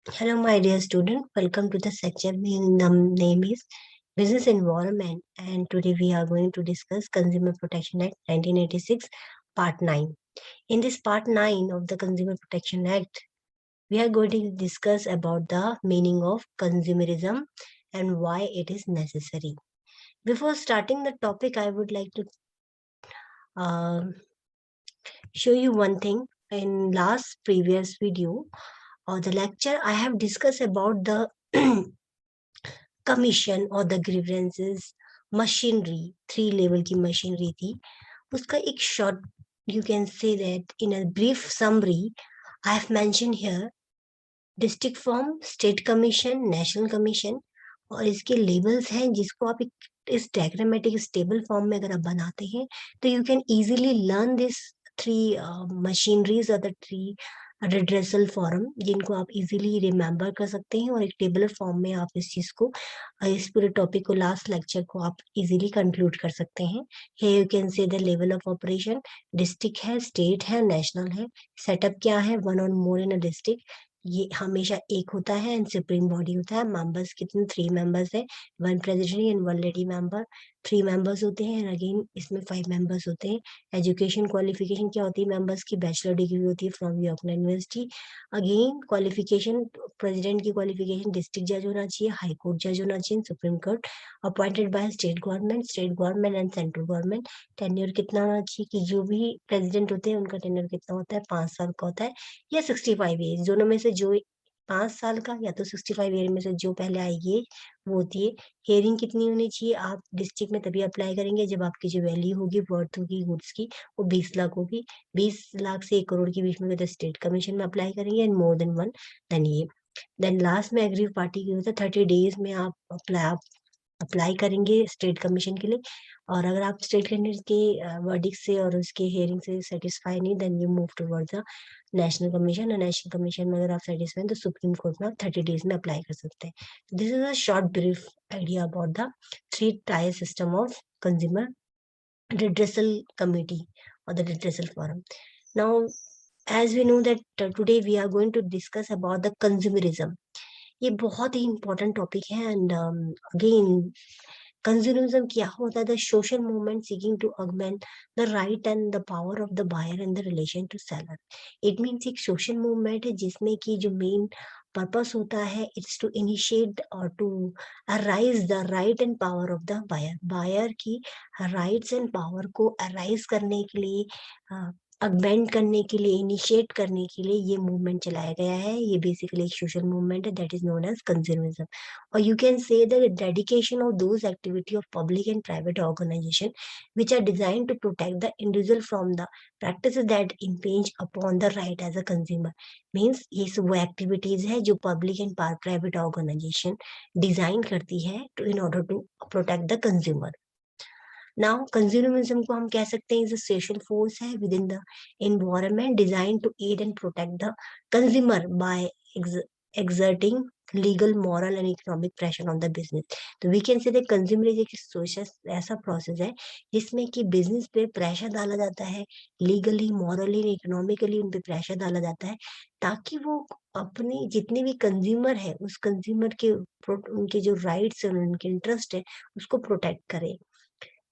Hello, my dear student. Welcome to the section. The name is Business Environment, and today we are going to discuss Consumer Protection Act 1986, Part 9. In this Part 9 of the Consumer Protection Act, we are going to discuss about the meaning of consumerism and why it is necessary. Before starting the topic, I would like to uh, show you one thing. In last previous video or the lecture, I have discussed about the commission और the grievances machinery 3 level की machinery थी उसका एक short you can say that in a brief summary I have mention here district form state commission national commission और इसके levels हैं जिसको आप एक इस डायग्रामेटिक स्टेबल फॉर्म में अगर आप बनाते हैं तो you can easily learn this 3 machineries और द 3 रिड्रेसल फॉर्म जिनको आप इजीली रिमेम्बर कर सकते हैं और एक टेबलर फॉर्म में आप इस चीज को इस पूरे टॉपिक को लास्ट लेक्चर को आप इजीली कंक्लूड कर सकते हैं here you can say the level of operation district है स्टेट है नेशनल है सेटअप क्या है वन और मोर इन अ डिस्ट्रिक्ट ये हमेशा एक होता है एंड सुप्रीम बॉडी होता है मेंबर्स कितने 3 मेंबर्स है 1 president and 1 lady member 3 members होते हैं एंड अगेन इसमें 5 मेंबर्स होते हैं एजुकेशन क्वालिफिकेशन क्या होती है मेंबर्स की बैचलर डिग्री होती है from York university again qualification president की क्वालिफिकेशन डिस्ट्रिक्ट जज होना चाहिए हाई कोर्ट जज होना चाहिए supreme court appointed by state government and central government tenure कितना होना चाहिए कि जो भी प्रेसिडेंट होते हैं उनका टेन्योर कितना होता है 5 साल का होता है या 65 ईयर दोनों में से जो 5 साल का या तो 65 ईयर में से जो पहले आएगी वो होती है हेयरिंग कितनी होनी चाहिए आप डिस्ट्रिक्ट में तभी अप्लाई करेंगे जब आपकी जो वैल्यू होगी वर्थ होगी गुड्स की वो 20 लाख होगी 20 लाख से 1 करोड़ के बीच में तो स्टेट कमीशन में अप्लाई करेंगे and more than one then ये देन लास्ट में एग्री पार्टी की होता है 30 डेज में आप अप्लाई करेंगे स्टेट कमीशन के लिए और अगर आप स्टेट कैंडिडेट के वर्डिक्ट से और उसके हेयरिंग से सेटिस्फाई नहीं then you move towards the national commission और नेशनल कमीशन में अगर आप सेटिस्फाई तो सुप्रीम कोर्ट में आप 30 डेज में अप्लाई कर सकते हैं this is a short brief idea about the 3 tier system of consumer redressal committee or the redressal forum now as we know that today we are going to discuss about the consumerism ये बहुत ही important topic है and again consumerism क्या होता है the social movement seeking to augment the right and the power of the buyer and the relation to seller it means एक social movement है जिसमें कि जो मेन पर्पस होता है इट्स टू इनिशिएट और to arise the right and power of the buyer buyer की rights and power को अराइज करने के लिए अगमेंट करने के लिए इनिशिएट करने के लिए ये मूवमेंट चलाया गया है ये बेसिकली एक सोशल मूवमेंट है that is known as consumerism or you can say the dedication of those activity of public and private organization which are designed to protect the individual from the practices that impinge upon the right as a consumer means ये सब वो activities है जो public and private organization design करती है in order to protect the consumer now consumerism को हम कह सकते हैं इज अ सोशल फोर्स है within the environment design to aid and protect the consumer by exerting legal moral and economic pressure on the business तो we can say the consumer is एक social ऐसा process है जिसमें कि business पे pressure डाला जाता है लीगली मॉरली इकोनॉमिकली उन पे प्रेशर डाला जाता है ताकि वो अपने जितने भी कंज्यूमर है उस कंज्यूमर के उनके जो राइट्स है उनके इंटरेस्ट है उसको प्रोटेक्ट करे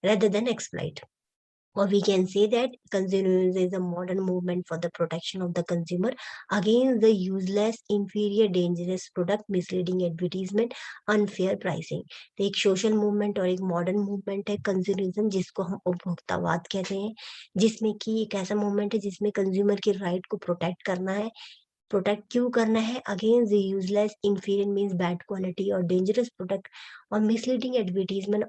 rather than exploit. Or we can say that consumerism is a modern movement for the protection of the consumer against the useless, inferior, dangerous product, misleading advertisement, unfair pricing. तो एक social movement और एक modern movement है consumerism जिसको हम उपभोक्तावाद कहते हैं जिसमें कि एक ऐसा मूवमेंट है जिसमें कंज्यूमर के राइट को प्रोटेक्ट करना है प्रोटेक्ट क्यों करना है against the useless inferior means bad quality और डेंजरस प्रोडक्ट और मिसलीडिंग एडवर्टीजमेंट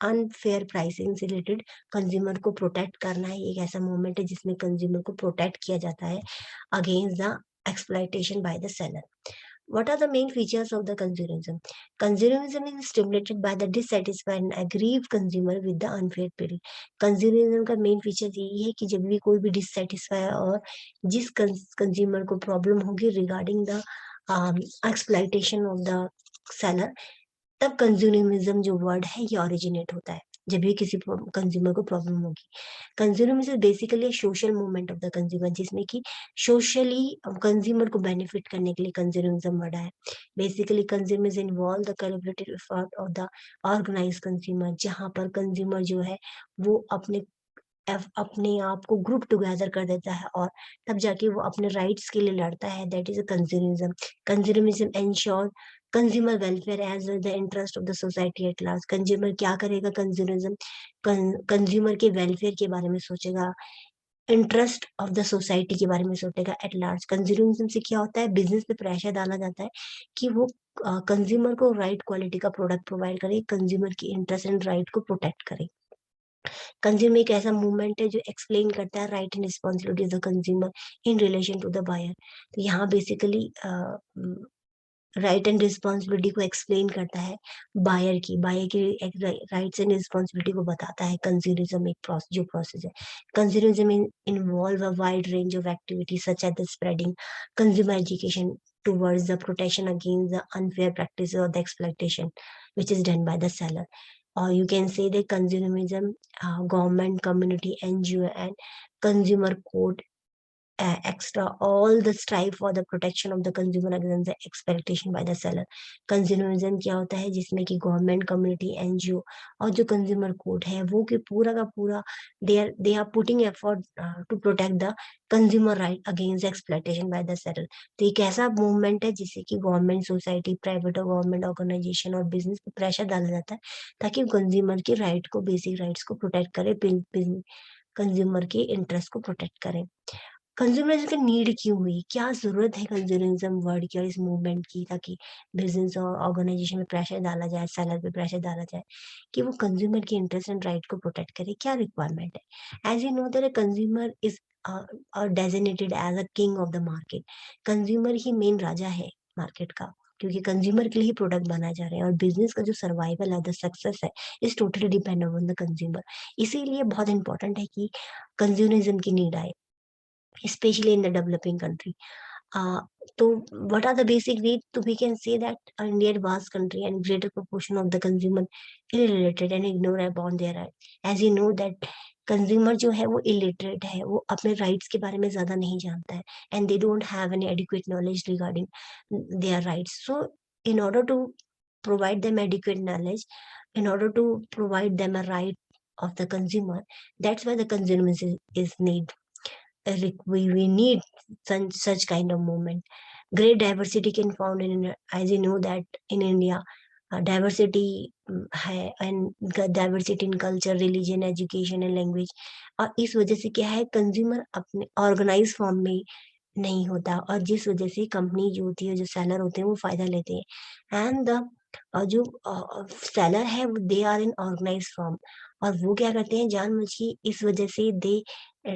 अनफेयर प्राइसिंग से रिलेटेड कंज्यूमर को प्रोटेक्ट करना है एक ऐसा मूवमेंट है जिसमें कंज्यूमर को प्रोटेक्ट किया जाता है against the exploitation by the seller What are the main features of the consumerism? Consumerism is stimulated by the dissatisfied and aggrieved consumer with the unfair bill. Consumerism का main feature यही है कि जब भी कोई भी dissatisfied और जिस कंज्यूमर को प्रॉब्लम होगी regarding the exploitation of the seller तब कंज्यूमरिज्म जो वर्ड है ये ओरिजिनेट होता है जब भी किसी कंज्यूमर को प्रॉब्लम होगी। Consumer basically social movement of the consumer, जिसमें कि सोशली कंज्यूमर को बेनिफिट करने के लिए कंज्यूमरिज्म बढ़ा है। Basically consumers involve the collaborative effort of the organize consumer, जहां पर कंज्यूमर जो है वो अपने आप को ग्रुप टुगेदर कर देता है और तब जाके वो अपने राइट्स के लिए लड़ता है। That is a consumerism. Consumerism ensure consumer welfare as well the interest of the society at large. Consumer क्या करेगा? कंज्यूमरिज्म कंज्यूमर के वेलफेयर के बारे में सोचेगा, इंटरेस्ट ऑफ द सोसाइटी के बारे में सोचेगा एट लार्ज। कंज्यूमरिज्म से क्या होता है? बिजनेस पे प्रेशर डाला जाता है कि वो कंज्यूमर को राइट क्वालिटी का प्रोडक्ट प्रोवाइड करे, कंज्यूमर की इंटरेस्ट एंड राइट को प्रोटेक्ट करे। कंज्यूमर एक ऐसा मूवमेंट है जो एक्सप्लेन करता है right and responsibility of the consumer in relation to the buyer. तो यहाँ बेसिकली राइट एंड रिस्पॉन्सिबिलिटी को एक्सप्लेन करता है बायर की राइट्स एंड रिस्पॉन्सिबिलिटी को बताता है कंज्यूमरिज्म एक जो प्रोसेस है। Consumerism involve a wide range of activities such as the spreading consumer education towards the protection against the unfair practices or the exploitation which is done by the seller. Or you can say that consumerism, government, community, NGO, and consumer code extra all the strive for the protection of the consumer against the expectation by the seller. Consumerism क्या होता है? जिसमें कि government, community, NGO और जो consumer court है वो कि पूरा का पूरा they are putting effort to protect the consumer right against exploitation by the seller. तो एक ऐसा मूवमेंट है जिससे कि गवर्नमेंट, सोसाइटी, प्राइवेट और गवर्नमेंट ऑर्गेनाइजेशन और बिजनेस पे प्रेशर डाला जाता है ताकि कंज्यूमर के राइट को, बेसिक राइट्स को प्रोटेक्ट करे, कंज्यूमर के इंटरेस्ट को प्रोटेक्ट करे। कंज्यूमरिज्म की नीड क्यों हुई? क्या जरूरत है कंज्यूमरिज्म वर्ड की और इस मूवमेंट की, ताकि बिजनेस और ऑर्गेनाइजेशन में प्रेशर डाला जाए, सेलर पे प्रेशर डाला जाए कि वो कंज्यूमर की इंटरेस्ट एंड राइट को प्रोटेक्ट करे? क्या रिक्वायरमेंट है? As you know that consumer is designated as a king of the market. Consumer ही मेन राजा है मार्केट का, क्योंकि कंज्यूमर के लिए ही प्रोडक्ट बनाए जा रहे हैं और बिजनेस का जो सर्वाइवल है, द सक्सेस है, is totally depend on the consumer. इसीलिए बहुत इंपॉर्टेंट है कि कंज्यूमरिज्म की नीड आए, especially in the developing country. Uh, so what are the basic needs? So we can say that India is a vast country and greater proportion of the consumer illiterate and ignore upon their right. As you know that consumer जो है वो illiterate है, वो अपने rights के बारे में ज्यादा नहीं जानता है and they don't have any adequate knowledge regarding their rights. So in order to provide them adequate knowledge, in order to provide them a right of the consumer, that's why the consumer is need we need such kind of movement. Great diversity can found in, as you know that in India, diversity है and diversity in culture, religion, education and language। और इस वजह से क्या है, consumer अपने organise form में नहीं होता और जिस वजह से कंपनी जो होती है, जो सेलर होते हैं वो फायदा लेते हैं एंड द जो सेलर है they are in organize form और वो क्या करते हैं जानबूझ के, इस वजह से they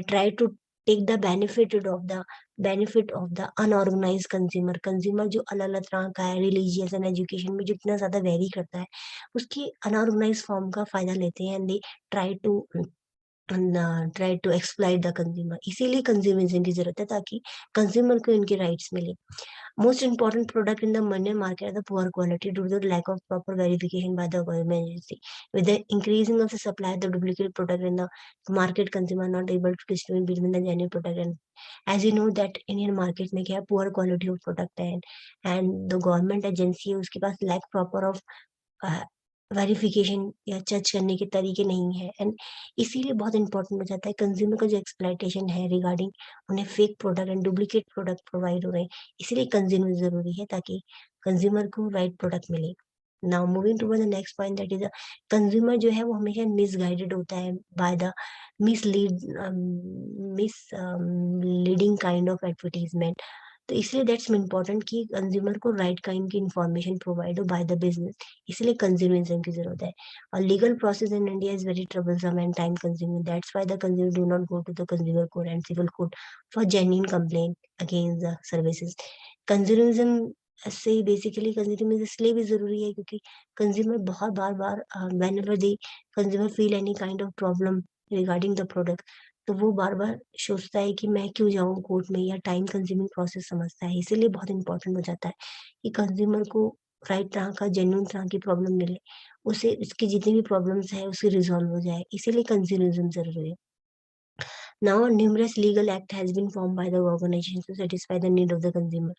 try to take the benefit of the unorganize consumer. Consumer जो अलग अलग तरह का है, रिलीजियस एंड एजुकेशन में जितना ज्यादा वेरी करता है, उसकी अनऑर्गेनाइज फॉर्म का फायदा लेते हैं and they try to exploit the consumer. इसीलिए कंज्यूमरिज्म की जरूरत है ताकि कंज्यूमर को इनके राइट्स मिले। Most important product in the money market are the poor quality due to the lack of proper verification by the government agency. With the increasing of the supply of the duplicate product in the market, consumer are not able to distinguish between the genuine product and, as you know that Indian market में क्या है, poor quality of product है and the government agency है उसके पास lack proper of verification या जज करने के तरीके नहीं है एंड इसीलिए बहुत इंपॉर्टेंट हो जाता है कंज्यूमर का जो एक्सप्लॉइटेशन है रिगार्डिंग उन्हें fake product and duplicate product provide हो रहे हैं। इसीलिए कंज्यूमर जरूरी है ताकि कंज्यूमर को राइट प्रोडक्ट मिले। Now moving to the next point, that is consumer जो है वो हमेशा मिसगाइडेड होता है by the mislead misleading kind of advertisement. तो इसलिए दैट्स इम्पोर्टेंट कि कंज्यूमर को राइट काइंड की इंफॉर्मेशन प्रोवाइड हो बाय द बिजनेस। इसलिए कंज्यूमरिज्म की जरूरत है। और legal process in India is very troublesome and time consuming, that's why the consumer do not go to the consumer court and civil court for genuine complaint against the services. Consumerism से basically consumer इसलिए भी जरूरी है क्योंकि consumer बहुत बार बार whenever they consumer feel any kind of problem regarding the product, तो वो बार बार सोचता है कि मैं क्यों जाऊं कोर्ट में, या टाइम कंज्यूमिंग प्रोसेस समझता है। इसीलिए बहुत इंपॉर्टेंट हो जाता है कि कंज्यूमर को राइट तरह का, जेन्युइन तरह की प्रॉब्लम मिले, उसे उसकी जितनी भी प्रॉब्लम्स है उसकी रिजॉल्व हो जाए, इसीलिए कंज्यूमरिज्म जरूरी है. Now, numerous legal act has been formed by the organization to satisfy the need of the consumer.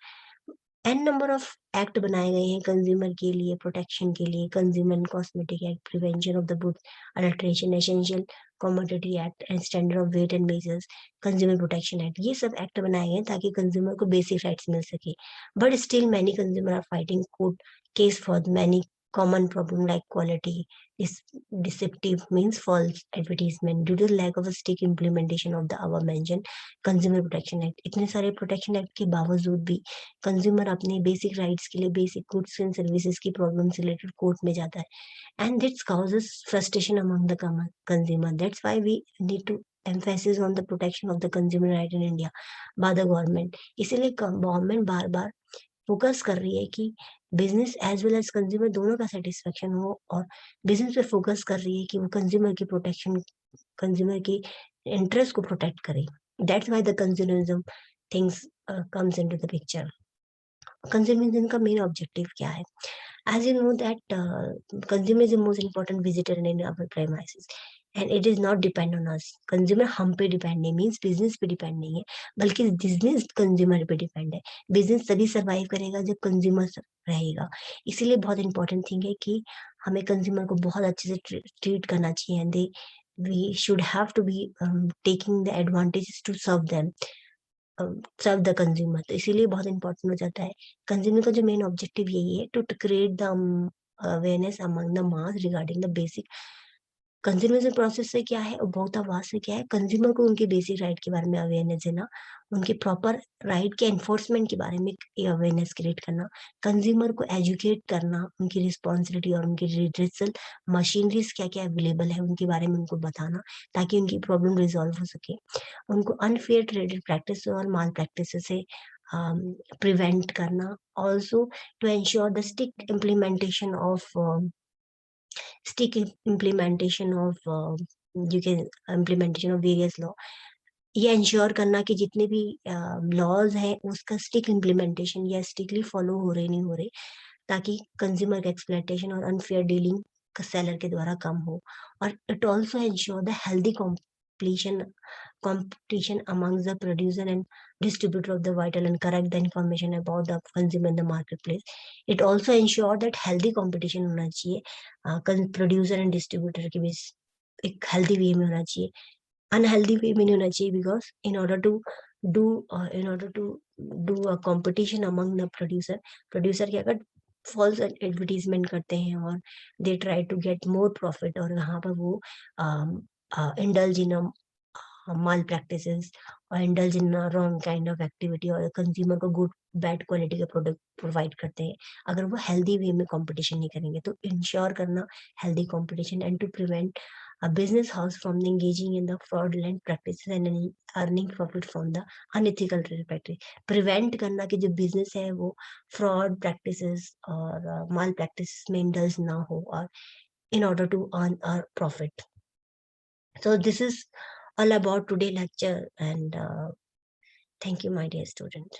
An number of act बनाए गए हैं कंज्यूमर के लिए, प्रोटेक्शन के लिए. Consumer cosmetic act, prevention of the good adulteration, essential commodity act and standard of weight and measures, consumer protection act. ये सब act बनाए गए हैं ताकि कंज्यूमर को बेसिक राइट्स मिल सके. But still many consumer are fighting court case for many common problem like quality deceptive means false advertisement due to the lack of a strict implementation of the above mentioned consumer protection act. इतने सारे protection act के बावजूद भी consumer अपने basic rights के लिए, basic goods and services की problem से रिलेटेड कोर्ट में जाता है, and this causes frustration among the consumer. That's why we need to emphasis on the protection of the consumer right in India by the government. इसीलिए government बार बार focus कर रही है कि business as well as consumer दोनों का satisfaction हो, और बिजनेस पे फोकस कर रही है कि वो कंज्यूमर की प्रोटेक्शन, कंज्यूमर की इंटरेस्ट को प्रोटेक्ट करे. That's why the consumerism things comes into the picture. Consumerism का मेन ऑब्जेक्टिव क्या है? As you know that consumer is the most important visitor in our premises and it is not depend on us. Consumer हम पे depend नहीं, means business पे depend नहीं है, बल्कि बिजनेस कंज्यूमर पे डिपेंड है. बिजनेस तभी सर्वाइव करेगा जब कंज्यूमर रहेगा. इसीलिए बहुत इंपॉर्टेंट थिंग है कि हमें कंज्यूमर को बहुत अच्छे से ट्रीट करना चाहिए, and they we should have to be taking the advantages to serve the consumer. तो इसीलिए बहुत इंपॉर्टेंट हो जाता है. कंज्यूमर का जो मेन ऑब्जेक्टिव यही है, to create the awareness among the mass regarding the basic. Consumer process से क्या है, उपभोक्तावाद से क्या है, कंज्यूमर को उनके बेसिक राइट के बारे में अवेयरनेस देना, उनके प्रॉपर राइट के एनफोर्समेंट के बारे में अवेयरनेस क्रिएट करना, कंज्यूमर को एजुकेट करना, उनकी रिस्पॉन्सिबिलिटी और उनकी रिड्रेसल मशीनरीज क्या क्या अवेलेबल है उनके बारे में उनको बताना, ताकि उनकी प्रॉब्लम रिजॉल्व हो सके. उनको अनफेयर ट्रेडेड प्रैक्टिस और माल प्रैक्टिस से प्रिवेंट करना. Also to ensure the stick implementation of you can implementation of various law. ये इंश्योर करना कि जितने भी लॉज हैं उसका स्टिक इम्प्लीमेंटेशन या स्टिकली फॉलो हो रहे नहीं हो रहे, ताकि कंज्यूमर का एक्सप्लॉयटेशन और अनफेयर डीलिंग सेलर के द्वारा कम हो. और it also ensure the healthy competition amongst the producer and distributor of the vital and correct the information about the consumer in the marketplace. It also ensure that healthy competition होना चाहिए producer and distributor के बीच, एक healthy way में होना चाहिए, unhealthy way में नहीं होना चाहिए. Because in order to do a competition among the producer क्या कर फॉल्स एडवर्टीजमेंट करते हैं और they try to get more profit, और यहाँ पर वो इंडल्ज इन माल प्रैक्टिसेस और indulge in wrong kind of activity, और कंज्यूमर को गुड बैड क्वालिटी के प्रोडक्ट प्रोवाइड करते हैं. अगर वो हेल्दी वे में कंपटीशन नहीं करेंगे, तो इंश्योर करना healthy competition and to prevent a business house from engaging in the fraudulent practices and earning profit from the unethical trade practice. Prevent करना कि जो बिजनेस है वो फ्रॉड प्रैक्टिसेस और माल प्रैक्टिस में इंडल्ज ना हो, और in order to earn a profit. So this is all about today lecture, and thank you, my dear student.